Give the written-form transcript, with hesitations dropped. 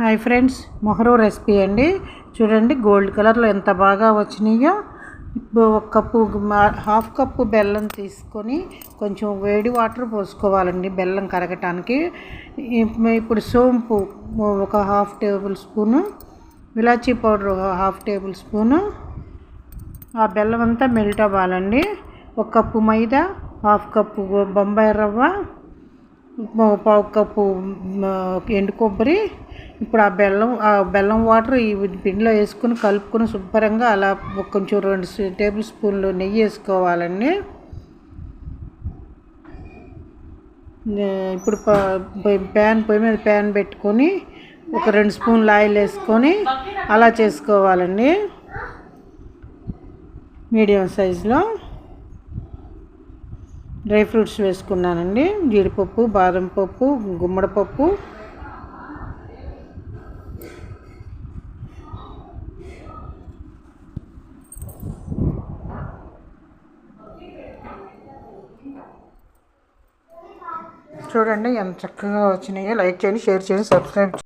Hi friends, మొహరో recipe అండి. చూడండి gold కలర్లో ఎంత బాగా వచ్చినాయో. ఇప్పుడు ఒక కప్పు హాఫ్ కప్పు బెల్లం తీసుకొని కొంచెం వేడి వాటర్ పోసుకోవాలండి బెల్లం కరగటానికి. ఇప్పుడు సోంపు ఒక హాఫ్ టేబుల్ స్పూను, ఇలాచీ పౌడర్ హాఫ్ టేబుల్ స్పూను. ఆ బెల్లం అంతా మెల్ట్ అవ్వాలండి. ఒక కప్పు మైదా, హాఫ్ కప్పు బొంబాయి రవ్వ, పావు కప్పు ఎండు కొబ్బరి. ఇప్పుడు ఆ బెల్లం వాటర్ ఈ పిండిలో వేసుకుని కలుపుకొని శుభ్రంగా అలా కొంచెం 2 టేబుల్ స్పూన్లు నెయ్యి వేసుకోవాలండి. ఇప్పుడు పొయ్యి మీద ప్యాన్ పెట్టుకొని ఒక 2 స్పూన్లు ఆయిల్ వేసుకొని అలా చేసుకోవాలండి. మీడియం సైజులో డ్రై ఫ్రూట్స్ వేసుకున్నానండి. జీడిపప్పు, బాదం పప్పు, గుమ్మడి పప్పు, చూడండి ఎంత చక్కగా వచ్చినాయో. లైక్ చేయండి, షేర్ చేయండి, సబ్స్క్రైబ్ చేయండి.